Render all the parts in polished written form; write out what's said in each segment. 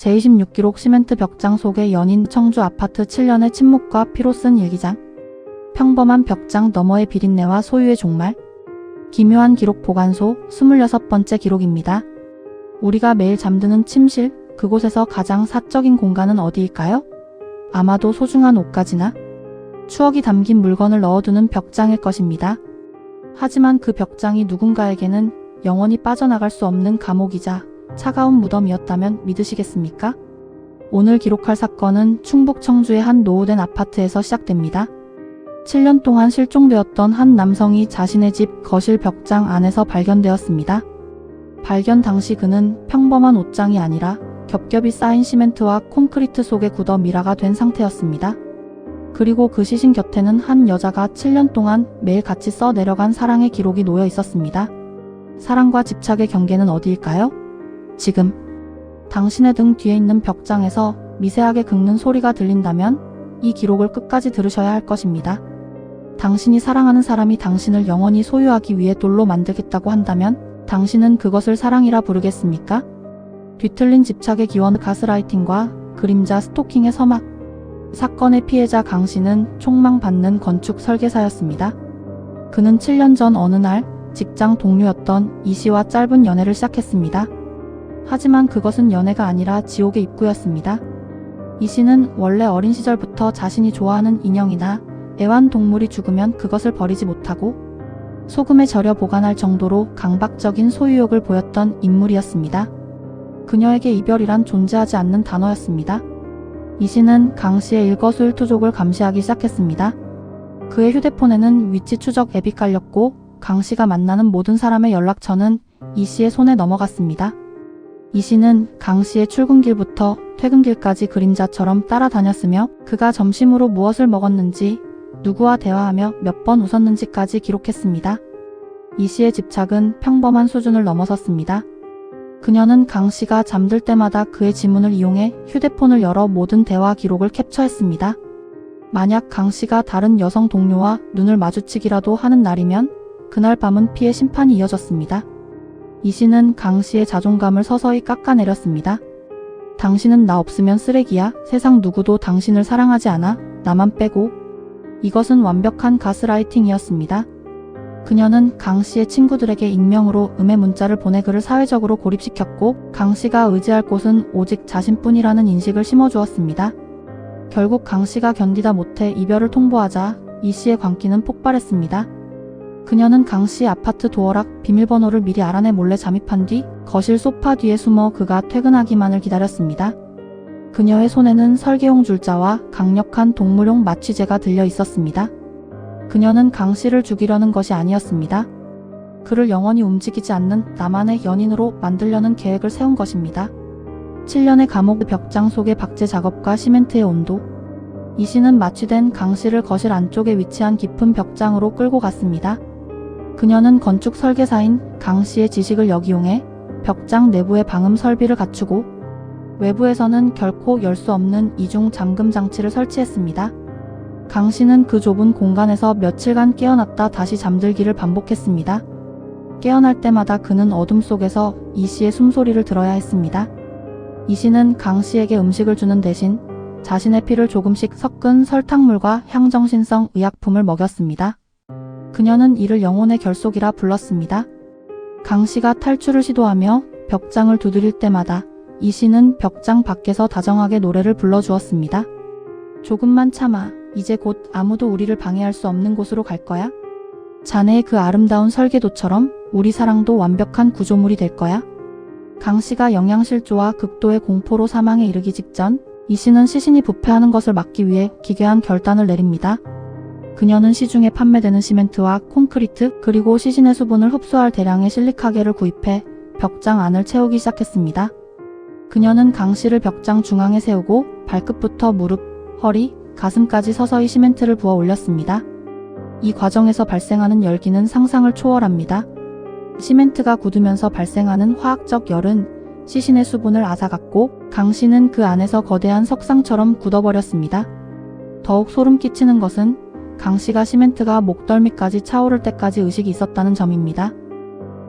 제26기록 시멘트 벽장 속의 연인 청주 아파트 7년의 침묵과 피로 쓴 일기장. 평범한 벽장 너머의 비린내와 소유의 종말. 기묘한 기록 보관소 26번째 기록입니다. 우리가 매일 잠드는 침실, 그곳에서 가장 사적인 공간은 어디일까요? 아마도 소중한 옷가지나 추억이 담긴 물건을 넣어두는 벽장일 것입니다. 하지만 그 벽장이 누군가에게는 영원히 빠져나갈 수 없는 감옥이자 차가운 무덤이었다면 믿으시겠습니까? 오늘 기록할 사건은 충북 청주의 한 노후된 아파트에서 시작됩니다. 7년 동안 실종되었던 한 남성이 자신의 집 거실 벽장 안에서 발견되었습니다. 발견 당시 그는 평범한 옷장이 아니라 겹겹이 쌓인 시멘트와 콘크리트 속에 굳어 미라가 된 상태였습니다. 그리고 그 시신 곁에는 한 여자가 7년 동안 매일 같이 써 내려간 사랑의 기록이 놓여 있었습니다. 사랑과 집착의 경계는 어디일까요? 지금 당신의 등 뒤에 있는 벽장에서 미세하게 긁는 소리가 들린다면 이 기록을 끝까지 들으셔야 할 것입니다. 당신이 사랑하는 사람이 당신을 영원히 소유하기 위해 돌로 만들겠다고 한다면 당신은 그것을 사랑이라 부르겠습니까? 뒤틀린 집착의 기원, 가스라이팅과 그림자 스토킹의 서막. 사건의 피해자 강 씨는 촉망받는 건축 설계사였습니다. 그는 7년 전 어느 날 직장 동료였던 이 씨와 짧은 연애를 시작했습니다. 하지만 그것은 연애가 아니라 지옥의 입구였습니다. 이 씨는 원래 어린 시절부터 자신이 좋아하는 인형이나 애완동물이 죽으면 그것을 버리지 못하고 소금에 절여 보관할 정도로 강박적인 소유욕을 보였던 인물이었습니다. 그녀에게 이별이란 존재하지 않는 단어였습니다. 이 씨는 강 씨의 일거수일투족을 감시하기 시작했습니다. 그의 휴대폰에는 위치 추적 앱이 깔렸고 강 씨가 만나는 모든 사람의 연락처는 이 씨의 손에 넘어갔습니다. 이 씨는 강 씨의 출근길부터 퇴근길까지 그림자처럼 따라다녔으며 그가 점심으로 무엇을 먹었는지, 누구와 대화하며 몇 번 웃었는지까지 기록했습니다. 이 씨의 집착은 평범한 수준을 넘어섰습니다. 그녀는 강 씨가 잠들 때마다 그의 지문을 이용해 휴대폰을 열어 모든 대화 기록을 캡처했습니다. 만약 강 씨가 다른 여성 동료와 눈을 마주치기라도 하는 날이면 그날 밤은 피해 심판이 이어졌습니다. 이 씨는 강 씨의 자존감을 서서히 깎아내렸습니다. 당신은 나 없으면 쓰레기야. 세상 누구도 당신을 사랑하지 않아. 나만 빼고. 이것은 완벽한 가스라이팅이었습니다. 그녀는 강 씨의 친구들에게 익명으로 음해 문자를 보내 그를 사회적으로 고립시켰고 강 씨가 의지할 곳은 오직 자신뿐이라는 인식을 심어주었습니다. 결국 강 씨가 견디다 못해 이별을 통보하자 이 씨의 광기는 폭발했습니다. 그녀는 강 씨의 아파트 도어락 비밀번호를 미리 알아내 몰래 잠입한 뒤 거실 소파 뒤에 숨어 그가 퇴근하기만을 기다렸습니다. 그녀의 손에는 설계용 줄자와 강력한 동물용 마취제가 들려 있었습니다. 그녀는 강 씨를 죽이려는 것이 아니었습니다. 그를 영원히 움직이지 않는 나만의 연인으로 만들려는 계획을 세운 것입니다. 7년의 감옥, 벽장 속의 박제 작업과 시멘트의 온도. 이 씨는 마취된 강 씨를 거실 안쪽에 위치한 깊은 벽장으로 끌고 갔습니다. 그녀는 건축 설계사인 강 씨의 지식을 역이용해 벽장 내부에 방음 설비를 갖추고 외부에서는 결코 열 수 없는 이중 잠금 장치를 설치했습니다. 강 씨는 그 좁은 공간에서 며칠간 깨어났다 다시 잠들기를 반복했습니다. 깨어날 때마다 그는 어둠 속에서 이 씨의 숨소리를 들어야 했습니다. 이 씨는 강 씨에게 음식을 주는 대신 자신의 피를 조금씩 섞은 설탕물과 향정신성 의약품을 먹였습니다. 그녀는 이를 영혼의 결속이라 불렀습니다. 강 씨가 탈출을 시도하며 벽장을 두드릴 때마다 이 씨는 벽장 밖에서 다정하게 노래를 불러주었습니다. 조금만 참아. 이제 곧 아무도 우리를 방해할 수 없는 곳으로 갈 거야. 자네의 그 아름다운 설계도처럼 우리 사랑도 완벽한 구조물이 될 거야. 강 씨가 영양실조와 극도의 공포로 사망에 이르기 직전 이 씨는 시신이 부패하는 것을 막기 위해 기괴한 결단을 내립니다. 그녀는 시중에 판매되는 시멘트와 콘크리트 그리고 시신의 수분을 흡수할 대량의 실리카겔을 구입해 벽장 안을 채우기 시작했습니다. 그녀는 강 씨를 벽장 중앙에 세우고 발끝부터 무릎, 허리, 가슴까지 서서히 시멘트를 부어 올렸습니다. 이 과정에서 발생하는 열기는 상상을 초월합니다. 시멘트가 굳으면서 발생하는 화학적 열은 시신의 수분을 앗아갔고 강 씨는 그 안에서 거대한 석상처럼 굳어버렸습니다. 더욱 소름 끼치는 것은 강 씨가 시멘트가 목덜미까지 차오를 때까지 의식이 있었다는 점입니다.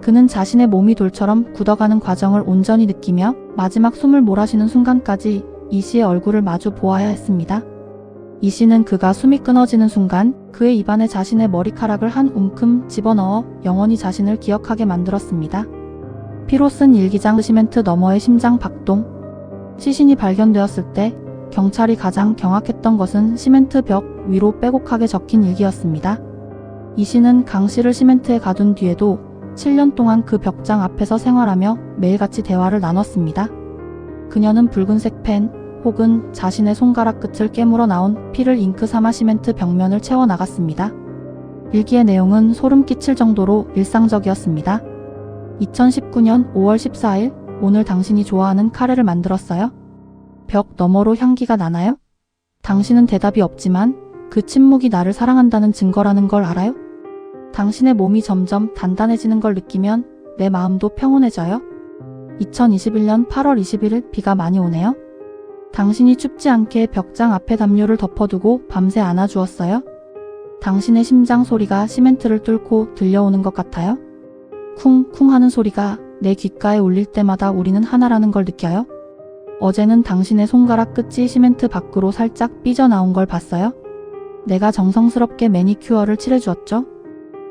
그는 자신의 몸이 돌처럼 굳어가는 과정을 온전히 느끼며 마지막 숨을 몰아쉬는 순간까지 이 씨의 얼굴을 마주 보아야 했습니다. 이 씨는 그가 숨이 끊어지는 순간 그의 입안에 자신의 머리카락을 한 움큼 집어넣어 영원히 자신을 기억하게 만들었습니다. 피로 쓴 일기장. 시멘트 너머의 심장 박동. 시신이 발견되었을 때 경찰이 가장 경악했던 것은 시멘트 벽 위로 빼곡하게 적힌 일기였습니다. 이 씨는 강 씨를 시멘트에 가둔 뒤에도 7년 동안 그 벽장 앞에서 생활하며 매일같이 대화를 나눴습니다. 그녀는 붉은색 펜 혹은 자신의 손가락 끝을 깨물어 나온 피를 잉크 삼아 시멘트 벽면을 채워 나갔습니다. 일기의 내용은 소름 끼칠 정도로 일상적이었습니다. 2019년 5월 14일 오늘 당신이 좋아하는 카레를 만들었어요? 벽 너머로 향기가 나나요? 당신은 대답이 없지만 그 침묵이 나를 사랑한다는 증거라는 걸 알아요? 당신의 몸이 점점 단단해지는 걸 느끼면 내 마음도 평온해져요? 2021년 8월 21일 비가 많이 오네요. 당신이 춥지 않게 벽장 앞에 담요를 덮어두고 밤새 안아주었어요? 당신의 심장 소리가 시멘트를 뚫고 들려오는 것 같아요? 쿵쿵 하는 소리가 내 귓가에 울릴 때마다 우리는 하나라는 걸 느껴요? 어제는 당신의 손가락 끝이 시멘트 밖으로 살짝 삐져나온 걸 봤어요? 내가 정성스럽게 매니큐어를 칠해주었죠?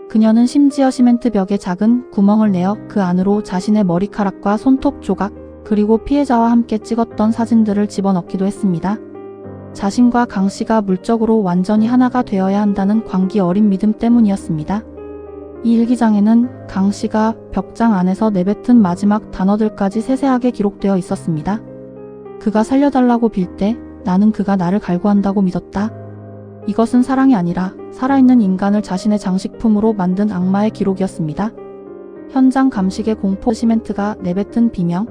그녀는 심지어 시멘트 벽에 작은 구멍을 내어 그 안으로 자신의 머리카락과 손톱 조각 그리고 피해자와 함께 찍었던 사진들을 집어넣기도 했습니다. 자신과 강 씨가 물적으로 완전히 하나가 되어야 한다는 광기 어린 믿음 때문이었습니다. 이 일기장에는 강 씨가 벽장 안에서 내뱉은 마지막 단어들까지 세세하게 기록되어 있었습니다. 그가 살려달라고 빌 때 나는 그가 나를 갈구한다고 믿었다. 이것은 사랑이 아니라 살아있는 인간을 자신의 장식품으로 만든 악마의 기록이었습니다. 현장 감식의 공포. 시멘트가 내뱉은 비명.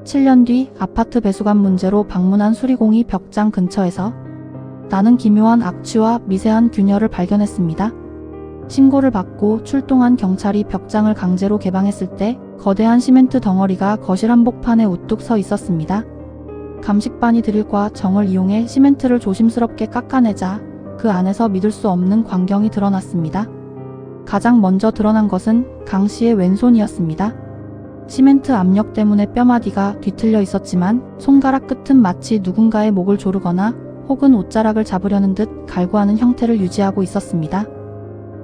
7년 뒤 아파트 배수관 문제로 방문한 수리공이 벽장 근처에서 나는 기묘한 악취와 미세한 균열을 발견했습니다. 신고를 받고 출동한 경찰이 벽장을 강제로 개방했을 때 거대한 시멘트 덩어리가 거실 한복판에 우뚝 서 있었습니다. 감식반이 드릴과 정을 이용해 시멘트를 조심스럽게 깎아내자 그 안에서 믿을 수 없는 광경이 드러났습니다. 가장 먼저 드러난 것은 강 씨의 왼손이었습니다. 시멘트 압력 때문에 뼈마디가 뒤틀려 있었지만 손가락 끝은 마치 누군가의 목을 조르거나 혹은 옷자락을 잡으려는 듯 갈구하는 형태를 유지하고 있었습니다.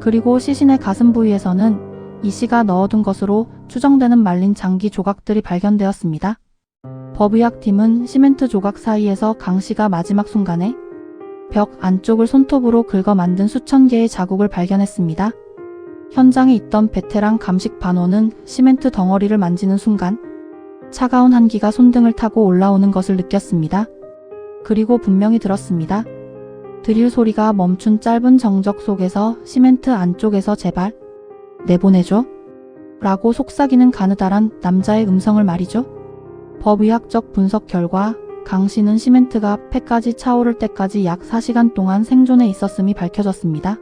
그리고 시신의 가슴 부위에서는 이 씨가 넣어둔 것으로 추정되는 말린 장기 조각들이 발견되었습니다. 법의학팀은 시멘트 조각 사이에서 강 씨가 마지막 순간에 벽 안쪽을 손톱으로 긁어 만든 수천 개의 자국을 발견했습니다. 현장에 있던 베테랑 감식 반원은 시멘트 덩어리를 만지는 순간 차가운 한기가 손등을 타고 올라오는 것을 느꼈습니다. 그리고 분명히 들었습니다. 드릴 소리가 멈춘 짧은 정적 속에서 시멘트 안쪽에서 제발 내보내줘 라고 속삭이는 가느다란 남자의 음성을 말이죠. 법의학적 분석 결과 강 씨는 시멘트가 폐까지 차오를 때까지 약 4시간 동안 생존해 있었음이 밝혀졌습니다.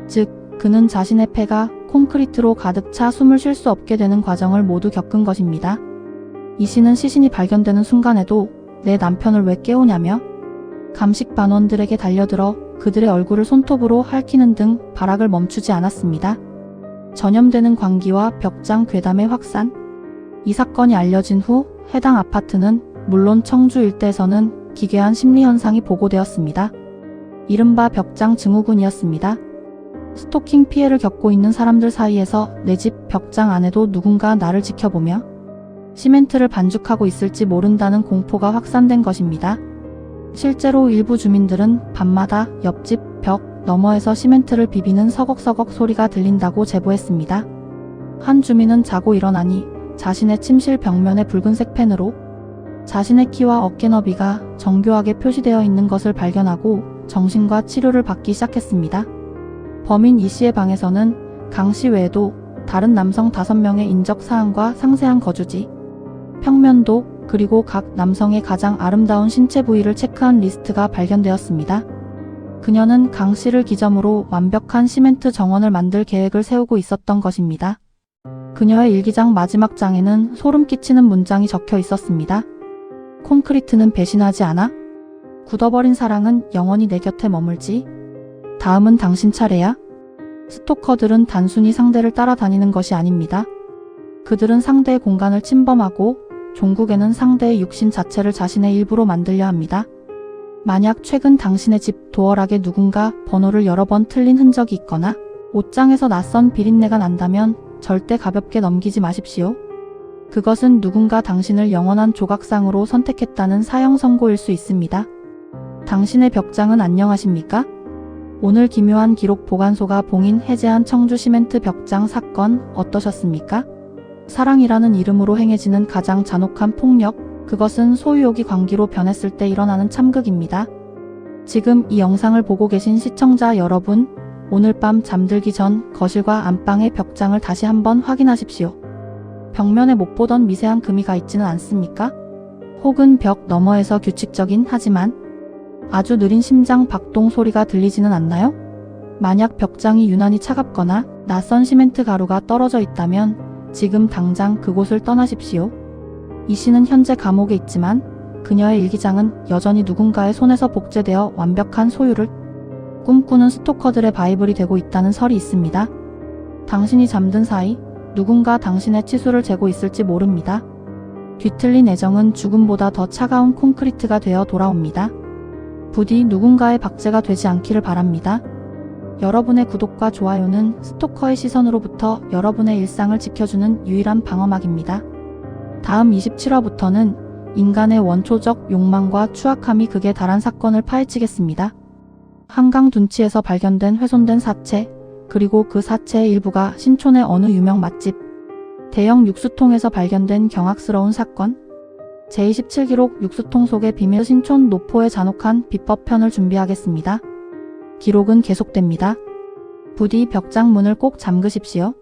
즉 그는 자신의 폐가 콘크리트로 가득 차 숨을 쉴 수 없게 되는 과정을 모두 겪은 것입니다. 이 씨는 시신이 발견되는 순간에도 내 남편을 왜 깨우냐며 감식 반원들에게 달려들어 그들의 얼굴을 손톱으로 핥히는 등 발악을 멈추지 않았습니다. 전염되는 광기와 벽장 괴담의 확산. 이 사건이 알려진 후 해당 아파트는 물론 청주 일대에서는 기괴한 심리 현상이 보고되었습니다. 이른바 벽장 증후군이었습니다. 스토킹 피해를 겪고 있는 사람들 사이에서 내 집 벽장 안에도 누군가 나를 지켜보며 시멘트를 반죽하고 있을지 모른다는 공포가 확산된 것입니다. 실제로 일부 주민들은 밤마다 옆집 벽 너머에서 시멘트를 비비는 서걱서걱 소리가 들린다고 제보했습니다. 한 주민은 자고 일어나니 자신의 침실 벽면에 붉은색 펜으로 자신의 키와 어깨 너비가 정교하게 표시되어 있는 것을 발견하고 정신과 치료를 받기 시작했습니다. 범인 이 씨의 방에서는 강 씨 외에도 다른 남성 5명의 인적 사항과 상세한 거주지, 평면도, 그리고 각 남성의 가장 아름다운 신체 부위를 체크한 리스트가 발견되었습니다. 그녀는 강 씨를 기점으로 완벽한 시멘트 정원을 만들 계획을 세우고 있었던 것입니다. 그녀의 일기장 마지막 장에는 소름 끼치는 문장이 적혀 있었습니다. 콘크리트는 배신하지 않아? 굳어버린 사랑은 영원히 내 곁에 머물지. 다음은 당신 차례야. 스토커들은 단순히 상대를 따라다니는 것이 아닙니다. 그들은 상대의 공간을 침범하고 종국에는 상대의 육신 자체를 자신의 일부로 만들려 합니다. 만약 최근 당신의 집 도어락에 누군가 번호를 여러 번 틀린 흔적이 있거나 옷장에서 낯선 비린내가 난다면 절대 가볍게 넘기지 마십시오. 그것은 누군가 당신을 영원한 조각상으로 선택했다는 사형 선고일 수 있습니다. 당신의 벽장은 안녕하십니까? 오늘 기묘한 기록 보관소가 봉인 해제한 청주 시멘트 벽장 사건 어떠셨습니까? 사랑이라는 이름으로 행해지는 가장 잔혹한 폭력, 그것은 소유욕이 광기로 변했을 때 일어나는 참극입니다. 지금 이 영상을 보고 계신 시청자 여러분, 오늘 밤 잠들기 전 거실과 안방의 벽장을 다시 한번 확인하십시오. 벽면에 못 보던 미세한 금이가 있지는 않습니까? 혹은 벽 너머에서 규칙적인 하지만 아주 느린 심장 박동 소리가 들리지는 않나요? 만약 벽장이 유난히 차갑거나 낯선 시멘트 가루가 떨어져 있다면 지금 당장 그곳을 떠나십시오. 이 씨는 현재 감옥에 있지만 그녀의 일기장은 여전히 누군가의 손에서 복제되어 완벽한 소유를 꿈꾸는 스토커들의 바이블이 되고 있다는 설이 있습니다. 당신이 잠든 사이 누군가 당신의 치수를 재고 있을지 모릅니다. 뒤틀린 애정은 죽음보다 더 차가운 콘크리트가 되어 돌아옵니다. 부디 누군가의 박제가 되지 않기를 바랍니다. 여러분의 구독과 좋아요는 스토커의 시선으로부터 여러분의 일상을 지켜주는 유일한 방어막입니다. 다음 27화부터는 인간의 원초적 욕망과 추악함이 극에 달한 사건을 파헤치겠습니다. 한강 둔치에서 발견된 훼손된 사체, 그리고 그 사체의 일부가 신촌의 어느 유명 맛집, 대형 육수통에서 발견된 경악스러운 사건, 제27기록 육수통 속의 비밀 신촌 노포의 잔혹한 비법편을 준비하겠습니다. 기록은 계속됩니다. 부디 벽장 문을 꼭 잠그십시오.